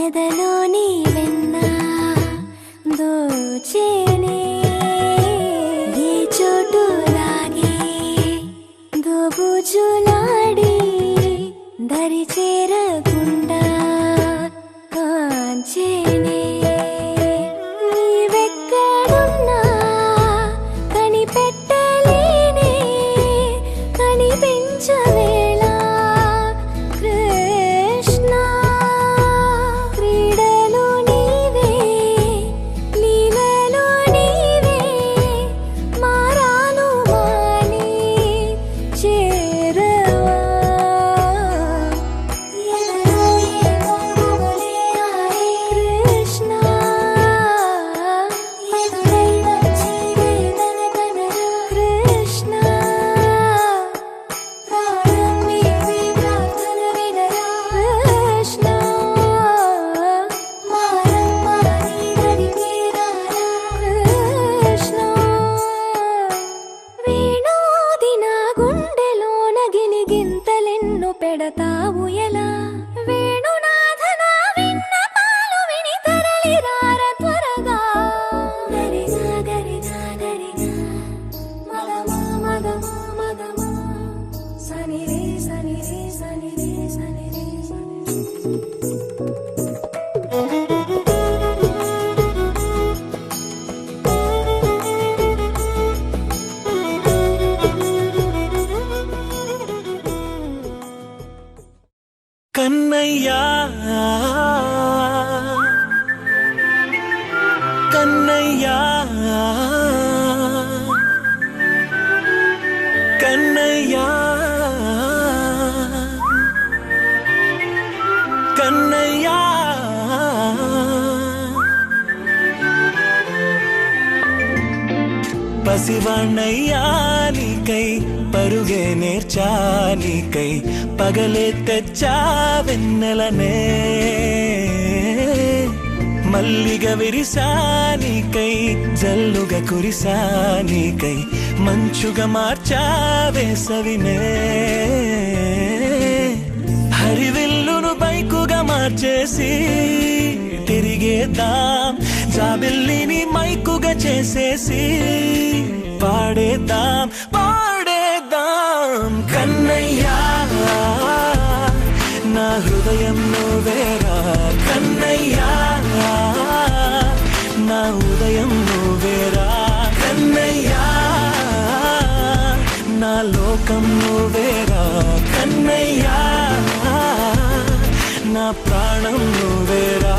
ఎదలోని వెన్న దోచేనే ఏ చోటు లాగే దోబుజులాడి దరి చేరకుండా కాంచేనే నీవెక్కడున్నా కనిపెట్టలేనే కనిపించవేళ కృష్ణ క్రీడలు నీవే లీలలు నీవే మారాను మాని చేరవా ఎదలో ఏమో మొదలే ఆడే కృష్ణ ఎదురై వచ్చి వేదన కనరా కృష్ణ ప్రాణం నీవే ప్రార్థన వినరా కృష్ణ మారమ్మా నీ దరికి రారా కృష్ణ వేణోది నా గుండెలోన గిలిగింతలెన్ను పెడతావు ఎలా వేణునాథ నా విన్నపాలు విని తరలిరార త్వరగా గరిజా గరిజా గరిజా మగమా మగమా మగమా సని రే సని రే సని రే సని రే సని కన్నయ్యా కన్నయ్యా కన్నయ్యా కన్నయ్యా పసివాణ్ణయ్యా నీకై పరుగే నేర్చా నీకై పగలే తెచ్చా వెన్నెలనే మల్లిగ విరిసా నీకై జల్లుగా కురిసా నీకై మంచుగా మార్చా వేసవినే హరివిల్లును బైకుగా మార్చేసి తిరిగేద్దాం జాబిల్లిని మైకుగా చేసేసి పాడేద్దాం పాడేద్దాం కన్నయ్యా నా హృదయం నువ్వేరా కన్నయ్యా నా ఉదయం నువ్వేరా కన్నయ్యా నా లోకం నువ్వేరా కన్నయ్యా నా ప్రాణం నువ్వేరా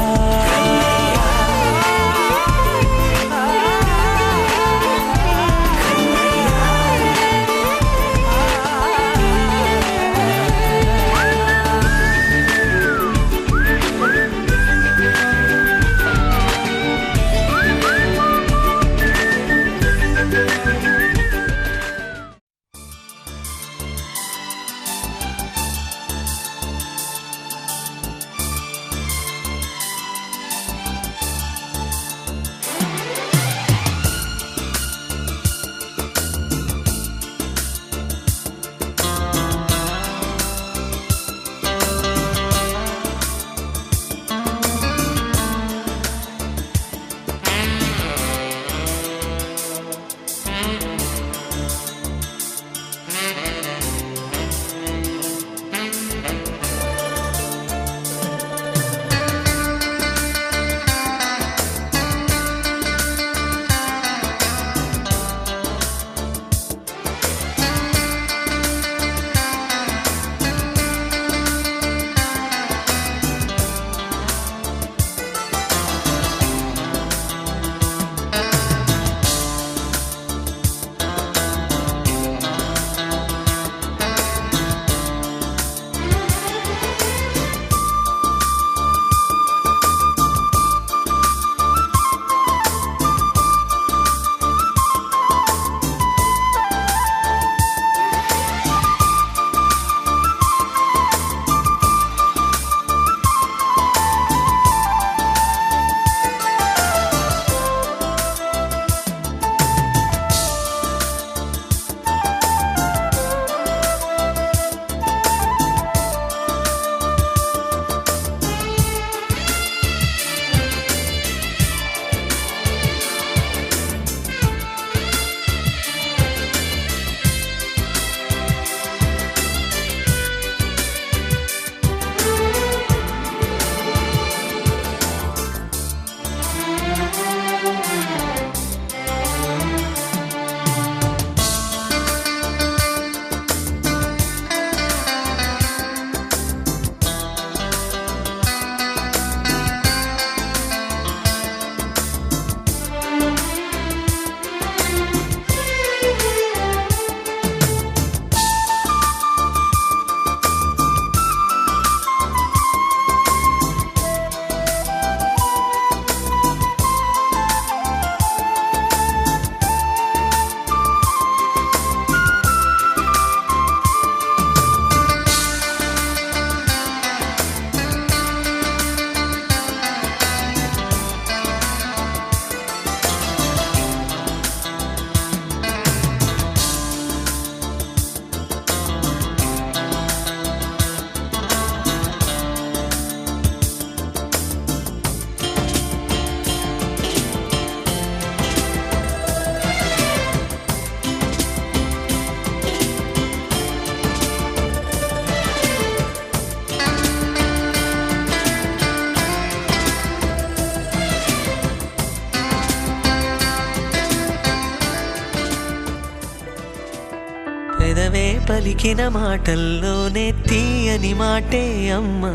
పలికిన మాటల్లోనే తీయని మాటే అమ్మా,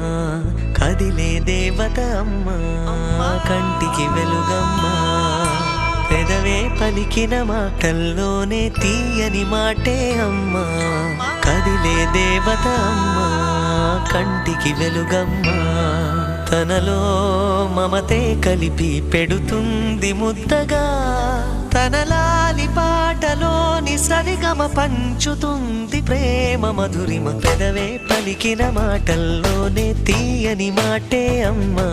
కదిలే దేవత అమ్మా, కంటికి వెలుగమ్మా. పెదవే పలికిన మాటల్లోనే తీయని మాటే అమ్మా, కదిలే దేవత అమ్మా, కంటికి వెలుగమ్మా. తనలో మమతే కలిపి పెడుతుంది ముద్దగా, తన లాలి పాటలోని సరిగమ పంచుతుంది ప్రేమ మధురిమ. పెదవే పలికిన మాటల్లోనే తీయని మాటే అమ్మా,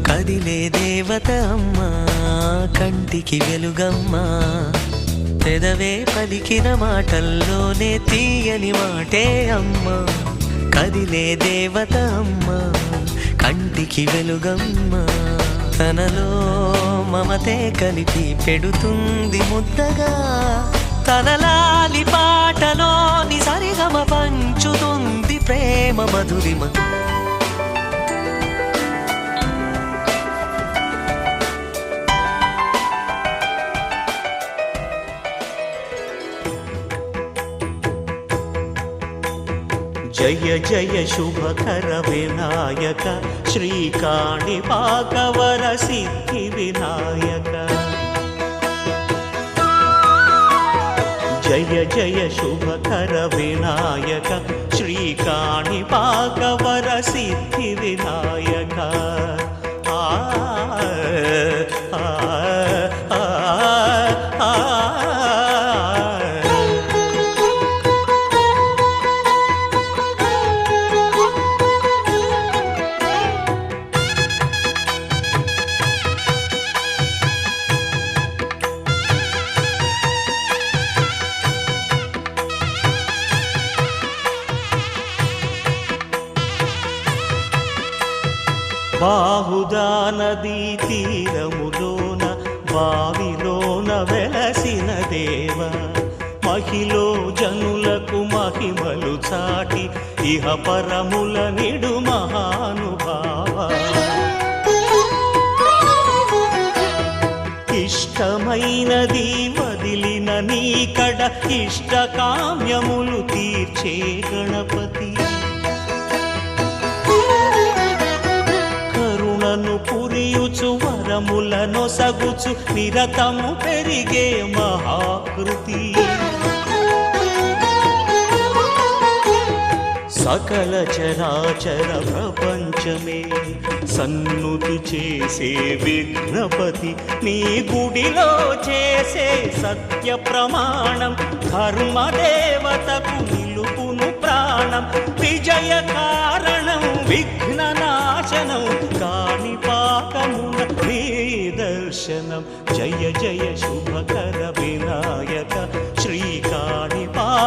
కదిలే దేవత అమ్మా, కంటికి వెలుగమ్మా. పెదవే పలికిన మాటల్లోనే తీయని మాటే అమ్మా, కదిలే దేవత అమ్మా, కంటికి వెలుగమ్మా. తనలో మమతే కలిపి పెడుతుంది ముద్దగా, తన లాలి పాటలోని సరిగమ పంచుతుంది ప్రేమ మధురిమ. జయ జయ శుభకర వినాయక, శ్రీకాణిపాకవర సిద్ధి వినాయక. జయ జయ శుభకర వినాయక, శ్రీకాణిపాకవర సిద్ధి వినాయక. ఆ ఆ ఆ ఆ బాహుదా నదీ తీరములోన బావిలోన వెలసిన దేవ, మహిలో జనులకు మహిమలు చాటి ఇహ పరముల నిడు మహానుభావ. ఇష్టమైనది వదిలిన నీకడ ఇష్ట కామ్యములు తీర్చే గణపతి. పురియుచు వరములను సగుచు నిరతము పెరిగే మహాకృతి. సకల చరాచర ప్రపంచమే సన్నుతి చేసే విఘ్నపతి, నీ గుడిలో చేసే సత్య ప్రమాణం ధర్మదేవతకు నిలుపును ప్రాణం. విజయ కారణం విఘ్న నాశనం, కాణిపాకమున నీ దర్శనం. జయ జయ శుభకర వినాయక, శ్రీకాణిపాకవర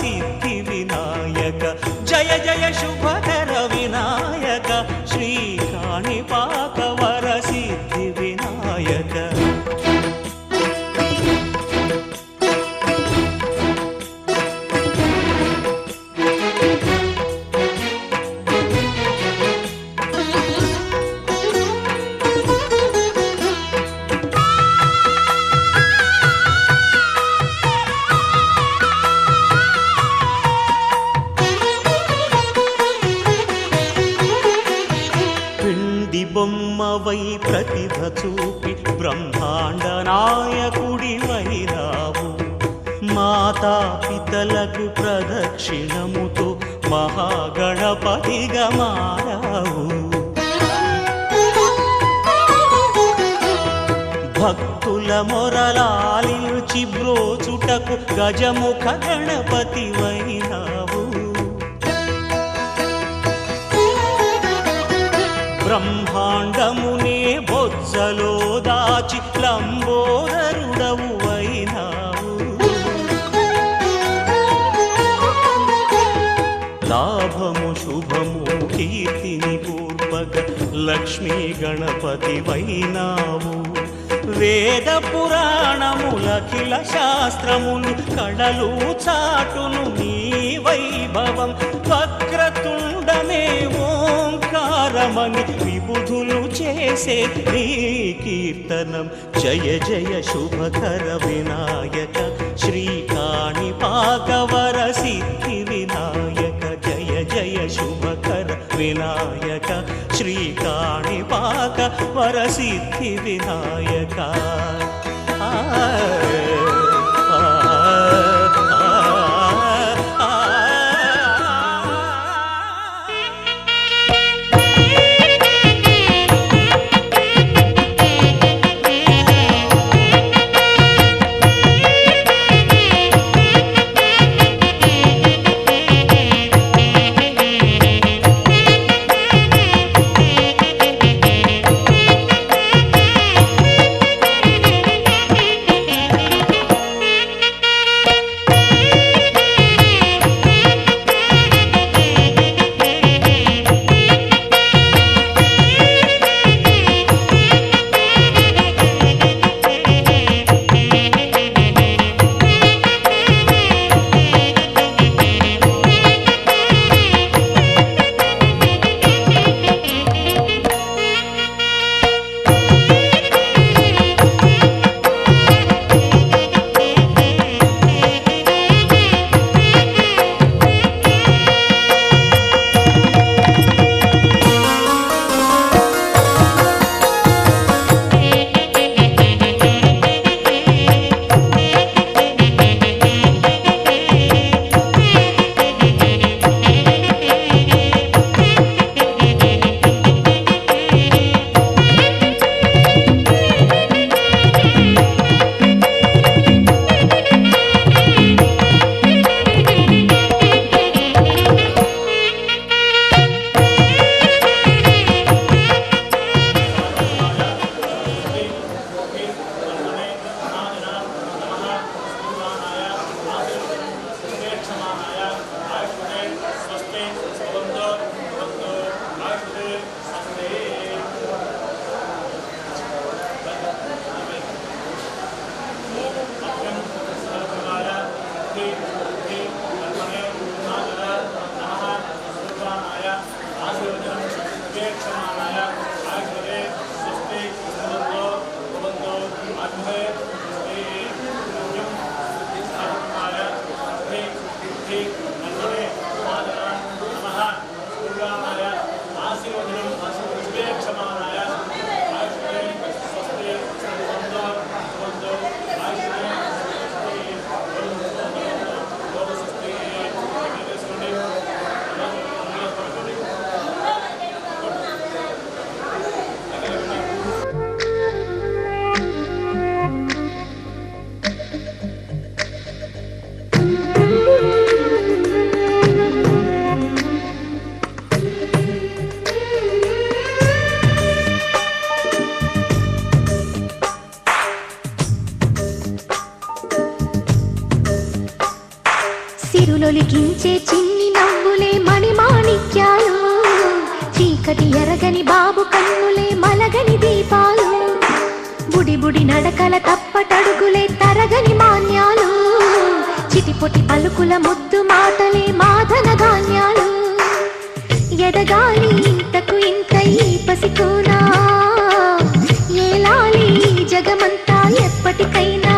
సిద్ధి వినాయక. జయ జయ శుభకర వినాయక, శ్రీకాణిపాకవర సిద్ధి వినాయక. బొమ్మవై ప్రతిభ చూపి బ్రహ్మాండ నాయకుడివైనావు, మాతా పితలకు ప్రదక్షిణముతో మహాగణపతిగా మారావు. భక్తుల మొరలాలించి బ్రోచుటకు గజముఖ గణపతివైనావు. బ్రహ్మాండమునే బొజ్జలో దాచి లంబోదరుడవు అయినావు. లాభము శుభము కీర్తిని పూర్వక లక్ష్మీ గణపతి వైనావు. వేద పురాణములఖిల శాస్త్రములు కళలు చాటును నీ వైభవం. వక్రతుండమే ఓంకారమని విభు విబుధులు చేసే నీ కీర్తనం జయ జయ శుభకర వినాయక శ్రీకాణిపాకవర సిద్ధి వినాయక జయ జయ శుభకర వినాయక శ్రీకాణిపాకవర సిద్ధి వినాయక సిరులొలికించే చిన్ని నవ్వులే మణిమాణిక్యాలు, చీకటి ఎరగని బాబు కన్నులే మలగని దీపాలు, బుడి బుడి నడకల తప్పటడుగులే తరగని మాన్యాలు, చిటిపొటి పలుకుల ముద్దు మాటలే మాధన ధాన్యాలు, ఎదగాలి ఇంతకు ఇంత ఈ పసికోనా, ఏలాలి జగమంతా ఎప్పటికైనా,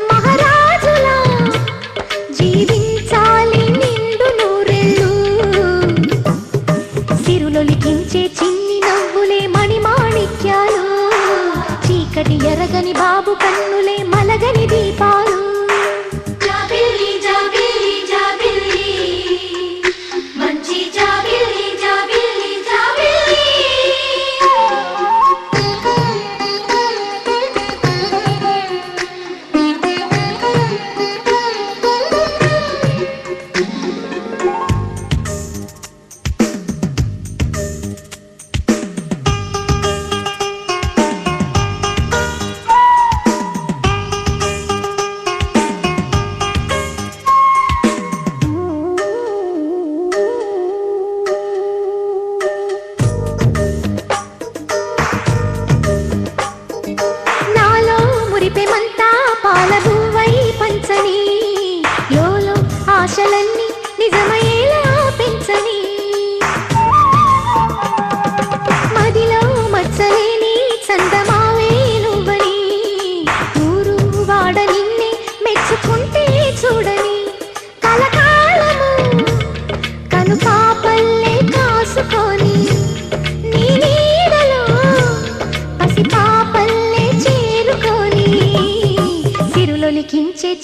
మహారాజులా జీవించాలి నిండు నూరెళ్ళు, సిరులొలికించే చిన్ని నవ్వులే మణిమాణిక్యాలు, చీకటి ఎరగని బాబు కన్నులే మలగని దీపాలు. జాబిల్లి జాబిల్లి జాబిల్లి మంచి జాబిల్లి జాబిల్లి జాబిల్లి.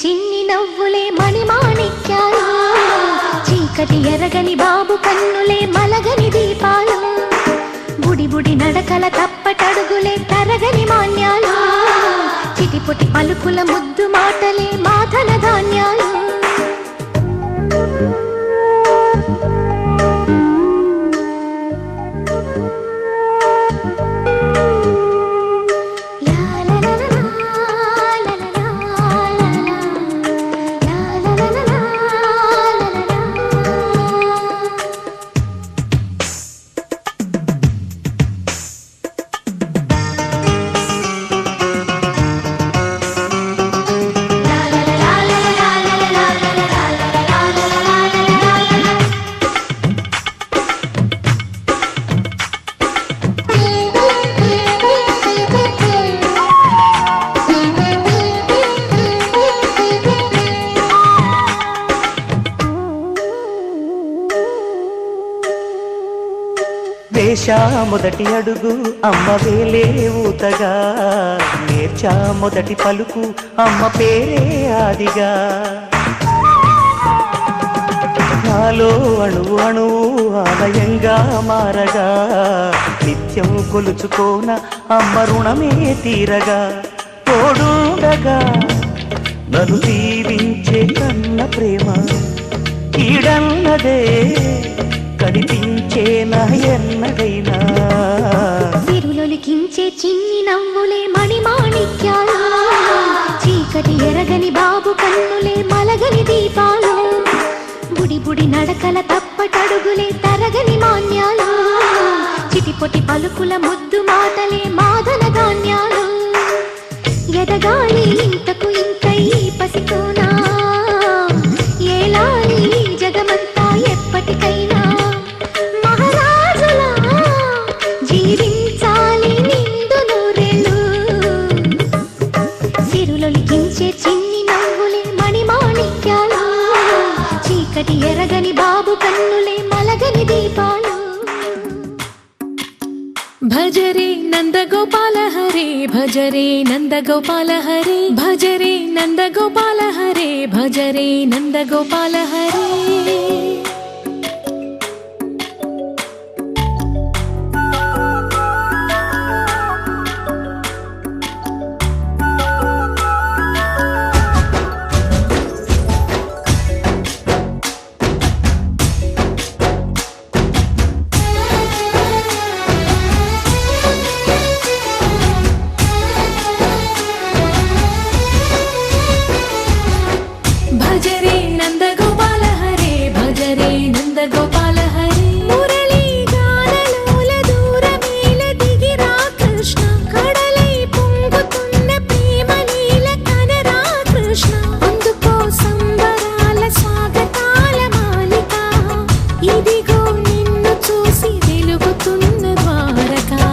చిన్ని నవ్వులే మణిమాణిక్యాలు చీకటి ఎరగని బాబు కన్నులే మలగని దీపాలు బుడి బుడి నడకల తప్పటడుగులే తరగని మాన్యాలు చిటిపొటి పలుకుల ముద్దు మాటలే మాధన ధాన్యాలు వేశా మొదటి అడుగు అమ్మ వేలే ఊతగా నేర్చా మొదటి పలుకు అమ్మ పేరే ఆదిగా నాలో అణువు అణువు ఆలయంగా మారగా నిత్యం కొలుచుకోన అమ్మ రుణమే తీరగా తోడుండగా నన్ను దీవించే కన్న ప్రేమ ఈడన్నదే కనిపించేనా ఎన్నడైనా సిరులొలికించే చిన్ని నవ్వులే మణిమాణిక్యాలు చీకటి ఎరగని బాబు కన్నులే మలగని దీపాలు బుడి బుడి నడకల తప్పటడుగులే తరగని మాన్యాలు చిటిపొటి పలుకుల ముద్దు మాటలే మాదన ధాన్యాలు ఎదగాలి ఇంతకు ఇంత ఈ పసికోనా ఏలాలి జగమంతా ఎప్పటికైనా చిన్ని నవ్వులే మణిమాణిక్యాలు చీకటి ఎరగని బాబు కన్నులే మలగని దీపాలు భజరే నందగోపాల హరే భజరే నందగోపాల హరే భజరే నందగోపాల హరే భజరే నందగోపాల హరే భజరే నందగోపాల హరే భజరే నందగోపాల హరే మురళీ గానలోల దూరమేల దిగిరా కృష్ణ కడలై పొంగుతున్న ప్రేమ లీల కనరా కృష్ణ అందుకో సంబరాల స్వాగతాల మాలిక ఇదిగో నిన్ను చూసి వెలుగుతున్న ద్వారకా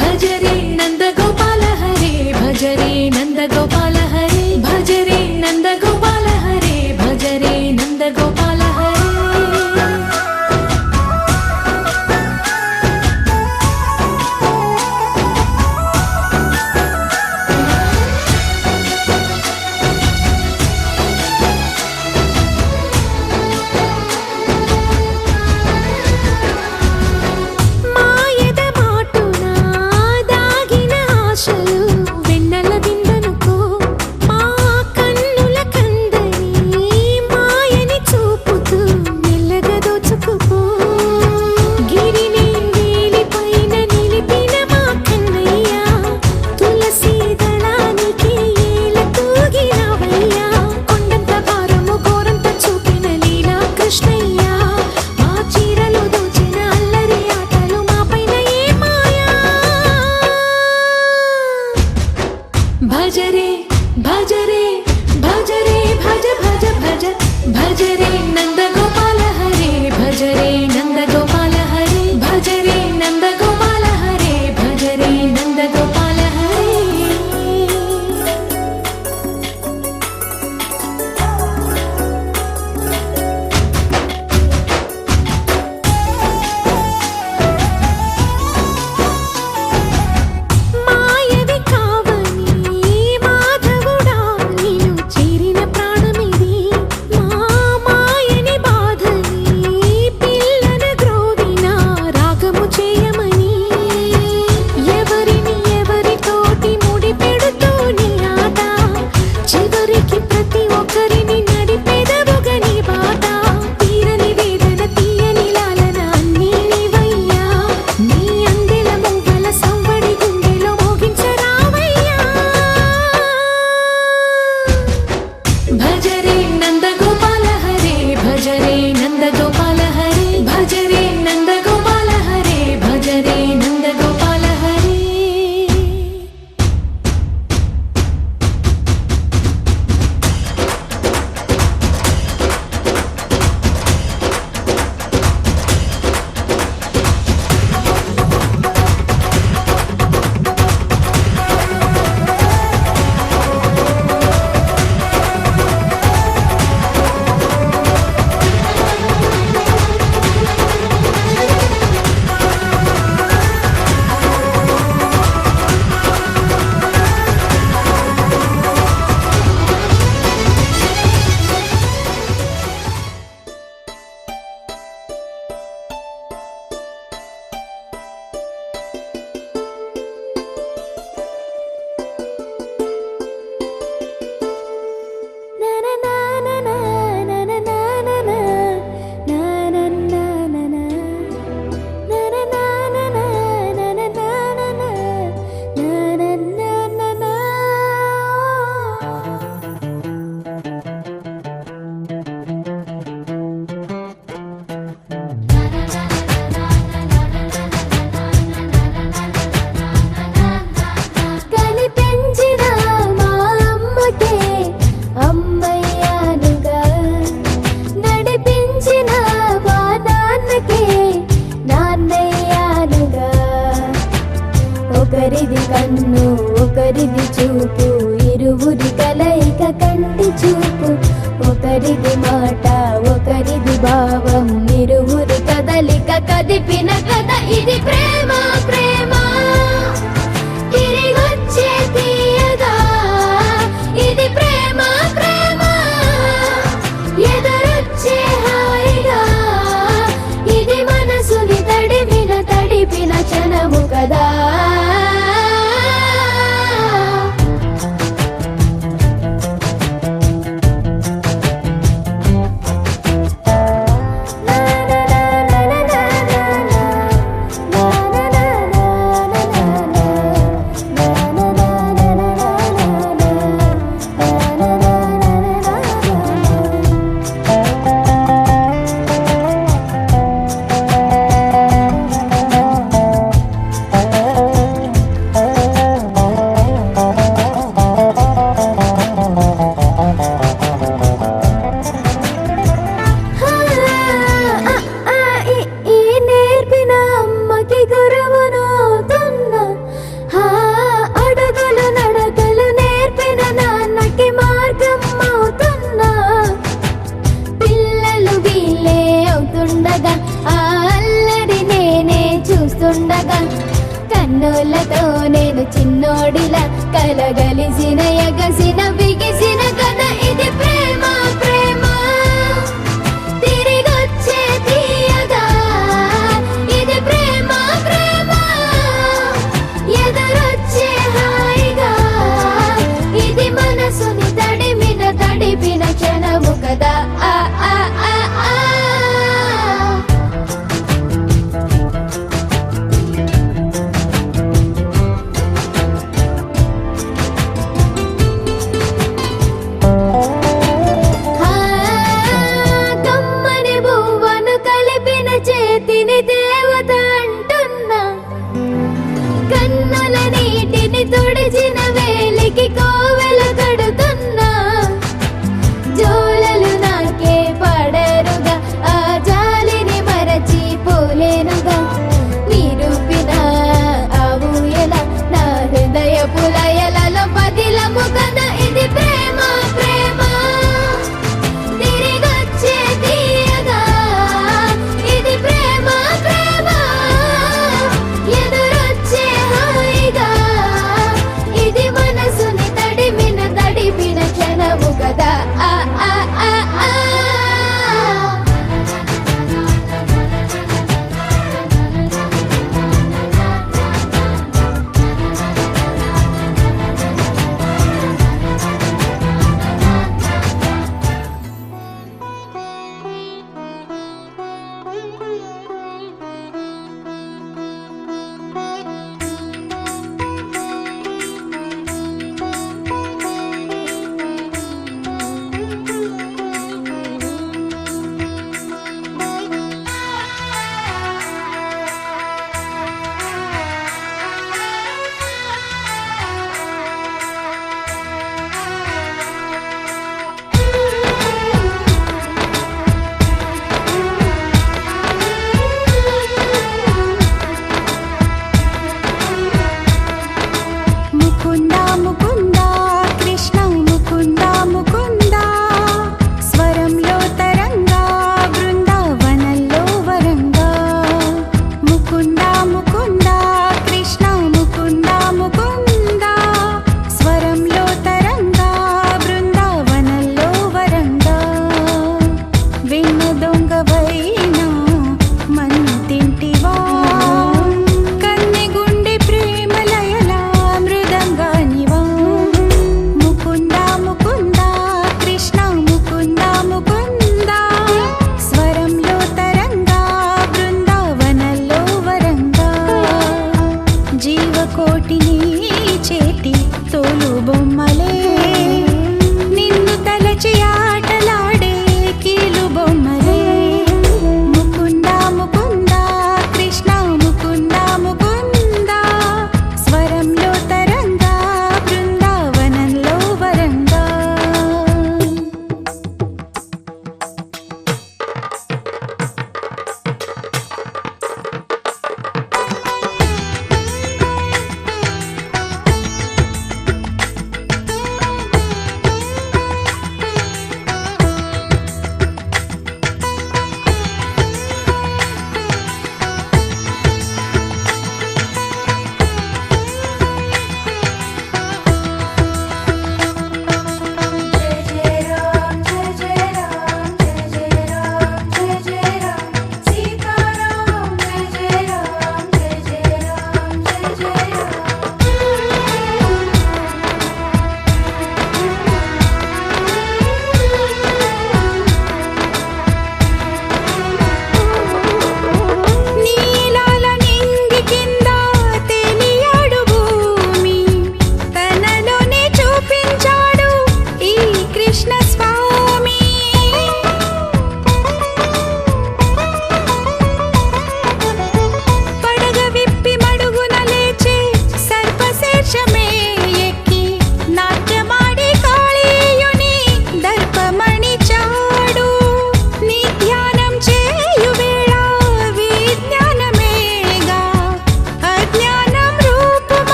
భజరే నందగోపాల హరే భజరే నందగోపాల హరే భజరే నందగోపాల హరే భజరే నందగోపాల హరే మాయద మాటునా దాగిన ఆశలు వెన్నెల విందనుకో మా కన్నుల కందని మాయని చూపుతూ మెల్లగా దోచుకుపో గిరిని నీలిపైన నిలిపిన మా కన్నయ్య తులసి దళానికి ఏల తూగినవయ్యా కొండంత భారము గోరంత చూపిన లీలా కృష్ణయ్య మా చీరలు దోచిన అల్లరి ఆటలు మా పైన ఏ మాయా భజరే భజరే భజరే భజ భజ భజ భజరే నందగోపాల హరే భజరే నందగోపాల హరే భజరే నందగోపాల హరే భజరే నందగోపాల హరే మాయవి కావని మా కన్ను ఒకరిది చూపు ఇరువురి కలయిక కంటి చూపు ఒకరిది మాట ఒకరిది భావం ఇరువురి కదలిక కదిపిన కథ ఇది ప్రేమ ప్రేమ తిరిగొచ్చే తీయగా ఇది ప్రేమ ప్రేమ ఎదురొచ్చే హాయిగా ఇది మనసుని తడిపిన క్షణము కదా కన్నులతో నేను చిన్నోడిలా కలగలిసిన ఎగసిన బిగిసిన కథ ఇది ప్రేమ ప్రేమ తిరిగొచ్చే తీయగా ఇది ప్రేమ ప్రేమ ఎదురొచ్చే హాయిగా ఇది మనసుని తడిపిన క్షణము కదా ఆ ఆ ఆ ఆ దేవత అంటున్నా కన్నుల నీటిని తుడిచిన వేలికి కోవెల కడుతున్నా జోలలు నాకే పడరుగా ఆ జాలిని మరచి పోలేనుగా నిరూపిన ఆవుయల నా హృదయ పులయలలో పదిలము కథ ఇది ప్రేమ ప్రేమ తిరిగొచ్చే తీయగా ఇది ప్రేమ ప్రేమ ఎదురొచ్చే హాయిగా ఇది మనసుని తడిపిన క్షణము కదా ఆ ఆ ఆ ఆ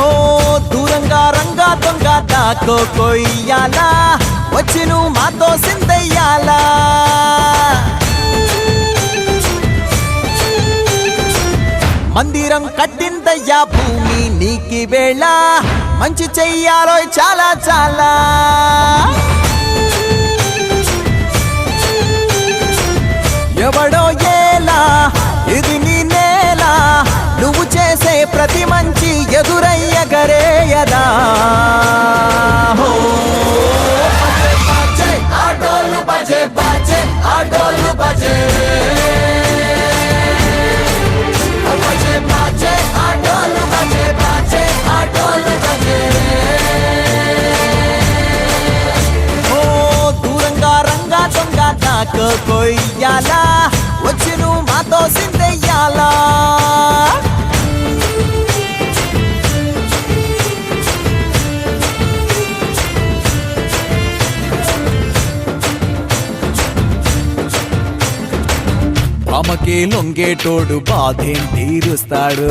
ఓ దూరంగా రంగా దొంగ దాకో కొయ్యాలా వచ్చి నువ్వు మాతో సిందయ్యాలా మందిరం కట్టిందయ్యా భూమి నీకి వేళ మంచి చెయ్యాలో చాలా చాలా ఎవడో ఏలా ఇది నీ నేల నువ్వు చేసే ప్రతి మంచి ఎదురయ్యగరేయదా హో బజే ఆటోలు బజే బజే ఆటోలు బజే బజే బజే ఆటోలు బజే బజే ఆటోలు బజే ఓ దూరంగా రంగా దొంగ నాకు కొయ్యాలా వచ్చి నువ్వు మాతో సిందెయ్యాలా అమ్మకే లొంగేటోడు బాధేం తీరుస్తాడు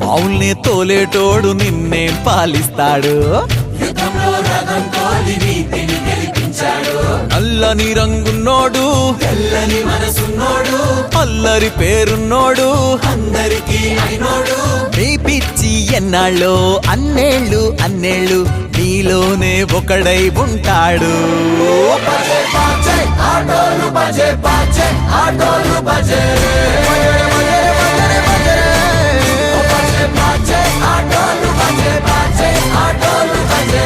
బావుల్ని తోలేటోడు నిన్నే పాలిస్తాడు నల్లని రంగున్నోడు తెల్లని మనసున్నోడు అల్లరి పేరున్నోడు అందరికీ అయినోడు నీ పిచ్చి ఎన్నాళ్ళో అన్నేళ్ళు అన్నేళ్ళు నీలోనే ఒకడై ఉంటాడు ఆటోలు బజే బజే ఆటోలు బజే ఆటోలు బజే బజే ఆటోలు బజే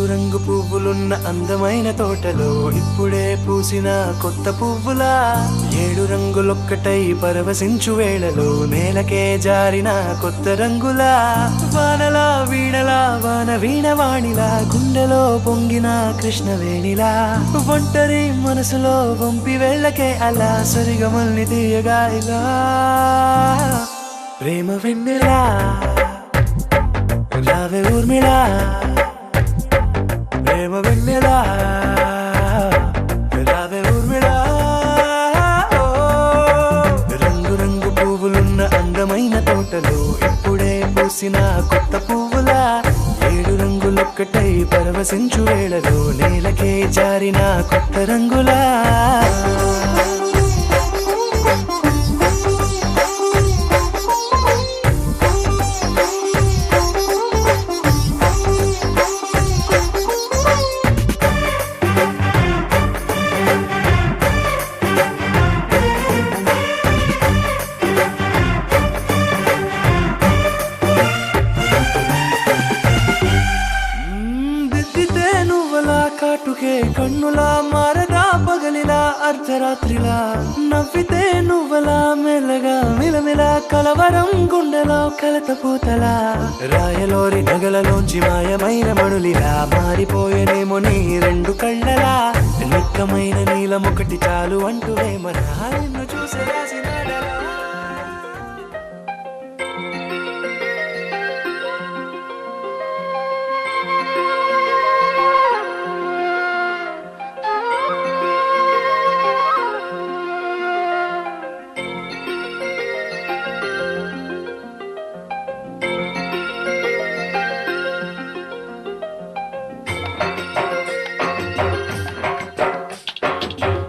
రంగు పువ్వులున్న అందమైన తోటలో ఇప్పుడే పూసిన కొత్త పువ్వులా 7 రంగులొక్కటై పరవశించు వేళలో నేలకే జారిన కొత్త రంగులా వానలా వీణలా వాన వీణవాణిలా గుండెలో పొంగిన కృష్ణవేణిలా ఒంటరి మనసులో వంపి వెళ్ళకే అలా సరిగమల్ని తీయగా ఇలా ప్రేమ వెన్నెలా రావే ఊర్మిళా ప్రేమ వెన్నెలా రావే ఊర్మిళా రంగు రంగు పువ్వులున్న అందమైన తోటలో ఇప్పుడే పూసిన కొత్త పువ్వులా 7 రంగులొక్కటై పరవశించు వేళలో నేలకే జారిన కొత్త రంగులా అర్ధరాత్రిలా నవ్వితే నువ్వలా మెల్లగా మిలమిల కలవరం గుండెలో కలతపోతలా రాయలోరి నగలలోంచి మాయమైన మణులిలా మారిపోయేనేమో నీ రెండు కళ్ళలా నిక్కమైన నీలమొకటి చాలు అంటూ వేమనా నిన్ను చూసే రాసినాడలా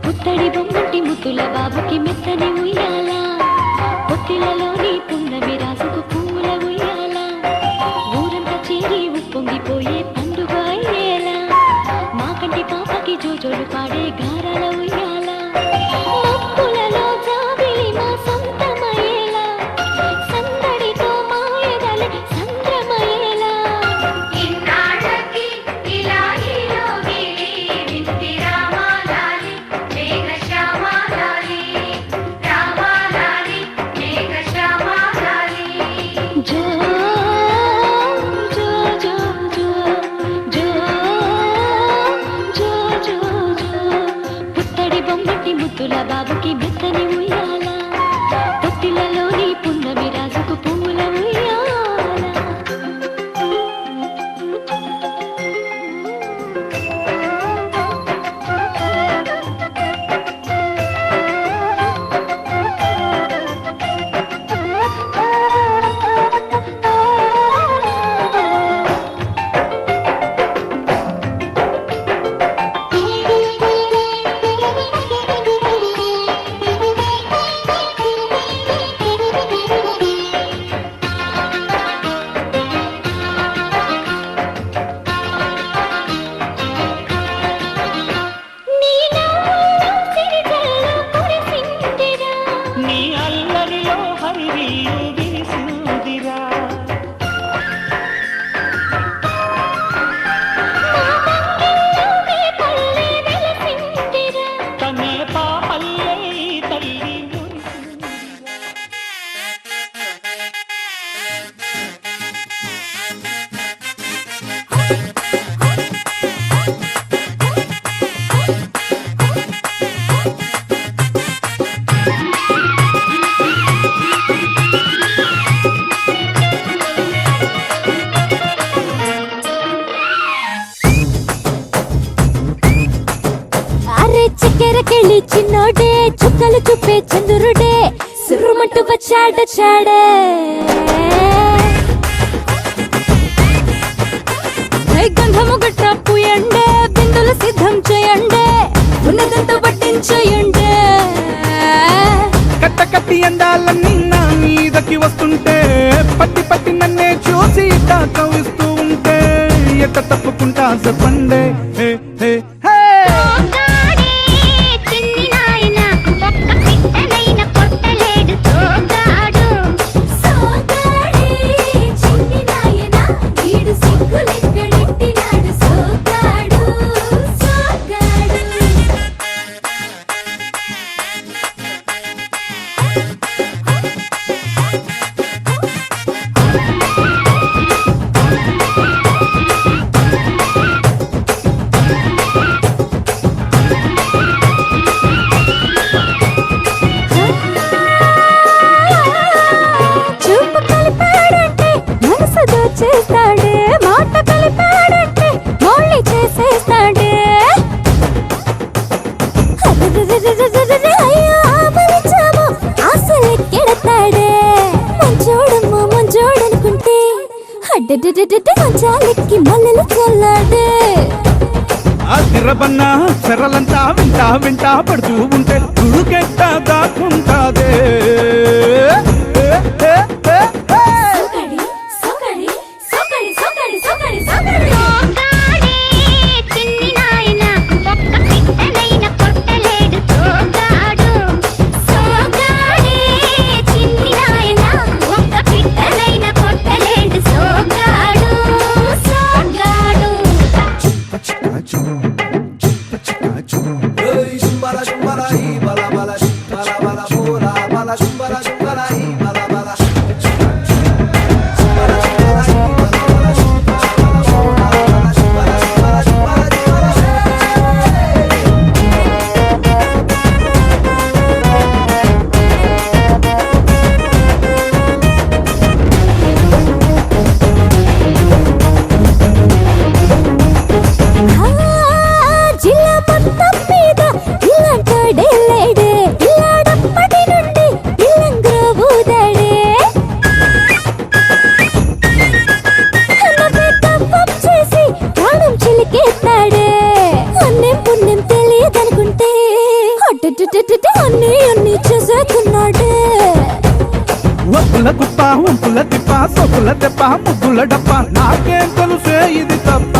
పుత్తడి బొమ్మటి ముత్తుల బాబుకి మెత్తని ఉయ్యాల పొత్తిలలోని పున్నమి రాసుకు పూల ఉయ్యాల ఊరంతా చేరి ఉప్పొంగిపోయే పండుగ అయ్యేలా మా కంటి పాపకి జోజోలు పాడే గారాల ఉయ్యాల మప్పులలో జాబిలి మా సొంతమయ్యేలా సందడితో మాయదలే సంద్రమయ్యేలా ఇన్నాళ్ళకి ఇలా ఈలోగి వింటి రామాలాలి మేఘ శ్యామాలాలి రామాలాలి మేఘ శ్యామాలాలి జో జో జో జో జో జో జో జో పుత్తడి బొమ్మటి ముత్తుల బాబుకి మెత్తని ఉయ్యాల తొట్టిలలోని పున్నమి రాజుకు పూల ఉయ్యాల నీ అల్లరిలో హరివిల్లు విరిసిందిరా తనే పాపల్లే తల్లి మురిసిందిరా. అరే చక్కెరకెళ్ళి చిన్నోడే చుక్కలు చూపే చంద్రుడే సుర్రుమంటూ వచ్చాడే గంధము గట్ట పూయండే బిందులు సిద్ధం చేయండే ఉన్నదంతా పట్టించేయండే కట్ట కట్టి అందాలన్నీ నా మీదకి వస్తుంటే పట్టి పట్టి నన్నే చూసి కవిస్తూ ఉంటే ఎట్ట తప్పుకుంటా చెప్పండే హే హే హే చేస్తాడే మాట కలిపాడంటే మళ్ళీ చేసేస్తాడే అయ్యో ఆపరించాము ఆశలెక్కెడతాడే మంచోడమ్మా మంచోడనుకుంటే అడ్డడ్డడ్డ మంచాలెక్కి మల్లెలు చల్లాడే ఆ తిరబన్నా చెరలంతా వింటా వింటా పడుతూ ఉంటే తుడుకెట్ట దాక్కుంటాదే Hey, shumbara shumbara తిప్ప సొకుల తెప్ప ముద్దుల డప్ప నాకేం తెలుసే ఇది తప్ప